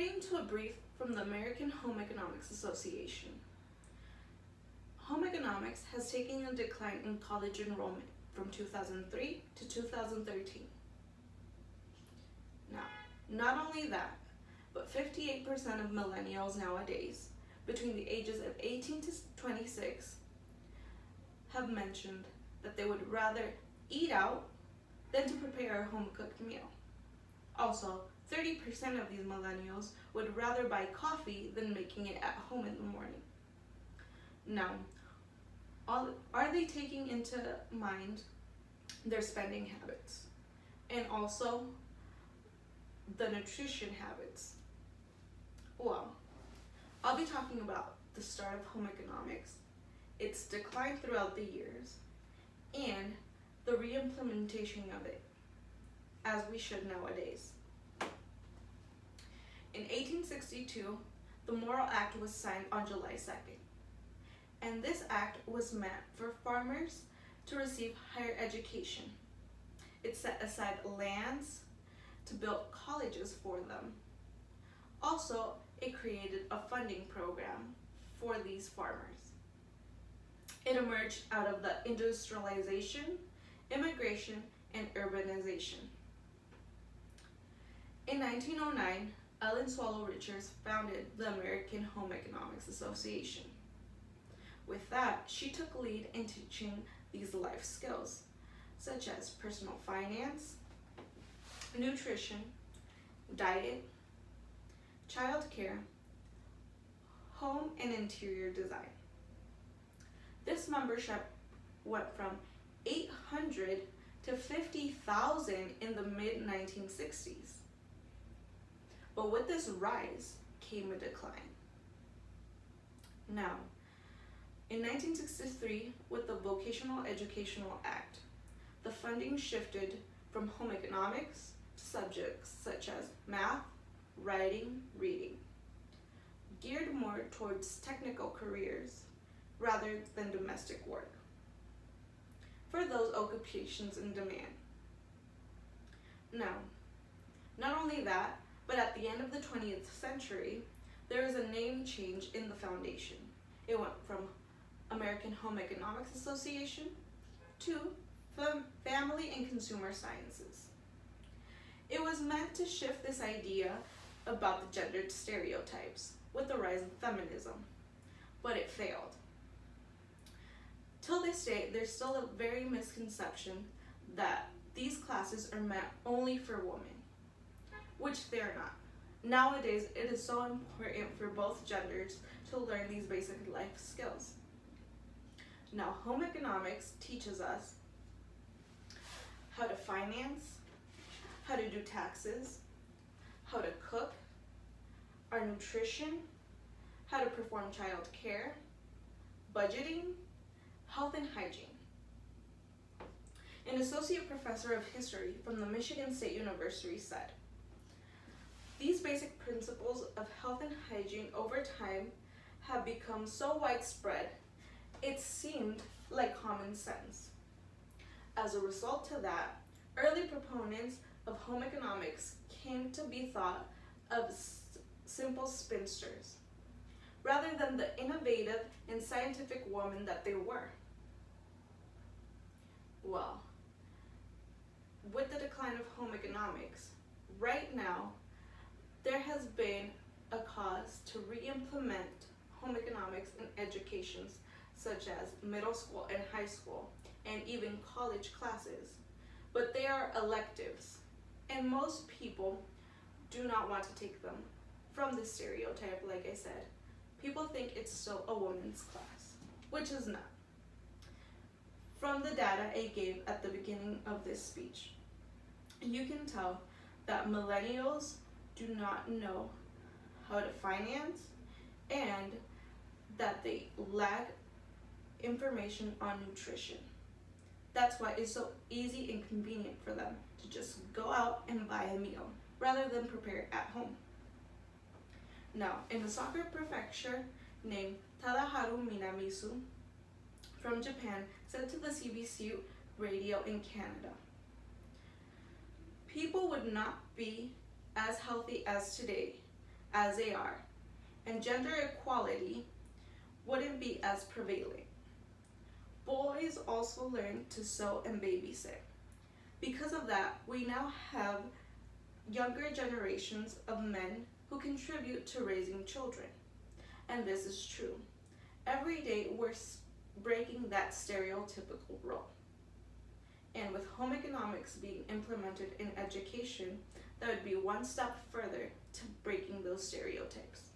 According to a brief from the American Home Economics Association, home economics has taken a decline in college enrollment from 2003 to 2013. Now, not only that, but 58% of millennials nowadays, between the ages of 18 to 26, have mentioned that they would rather eat out than to prepare a home-cooked meal. Also, 30% of these millennials would rather buy coffee than making it at home in the morning. Now, are they taking into mind their spending habits and also the nutrition habits? Well, I'll be talking about the start of home economics, its decline throughout the years, and the re-implementation of it, as we should nowadays. In 1862, the Morrill Act was signed on July 2nd, and this act was meant for farmers to receive higher education. It set aside lands to build colleges for them. Also, it created a funding program for these farmers. It emerged out of the industrialization, immigration, and urbanization. In 1909, Ellen Swallow Richards founded the American Home Economics Association. With that, she took lead in teaching these life skills, such as personal finance, nutrition, diet, childcare, home and interior design. This membership went from 800 to 50,000 in the mid-1960s. But with this rise came a decline. Now, in 1963, with the Vocational Educational Act, the funding shifted from home economics to subjects such as math, writing, reading, geared more towards technical careers rather than domestic work, for those occupations in demand. Now, not only that, but at the end of the 20th century, there was a name change in the foundation. It went from American Home Economics Association to Family and Consumer Sciences. It was meant to shift this idea about the gendered stereotypes with the rise of feminism, but it failed. Till this day, there's still a very misconception that these classes are meant only for women, which they're not. Nowadays, it is so important for both genders to learn these basic life skills. Now, home economics teaches us how to finance, how to do taxes, how to cook, our nutrition, how to perform child care, budgeting, health and hygiene. An associate professor of history from the Michigan State University said, "These basic principles of health and hygiene over time have become so widespread, it seemed like common sense. As a result to that, early proponents of home economics came to be thought of simple spinsters, rather than the innovative and scientific women that they were." Well, with the decline of home economics, right now, there has been a cause to re-implement home economics in educations such as middle school and high school, and even college classes. But they are electives, and most people do not want to take them from this stereotype, like I said. People think it's still a woman's class, which is not. From the data I gave at the beginning of this speech, you can tell that millennials do not know how to finance and that they lack information on nutrition. That's why it's so easy and convenient for them to just go out and buy a meal rather than prepare it at home. Now, in a soccer prefecture named Tadaharu Minamizu from Japan said to the CBC radio in Canada, "People would not be as healthy as today as they are, and gender equality wouldn't be as prevalent. Boys also learn to sew and babysit. Because of that, we now have younger generations of men who contribute to raising children. And this is true. Every day we're breaking that stereotypical role. And with home economics being implemented in education, that would be one step further to breaking those stereotypes.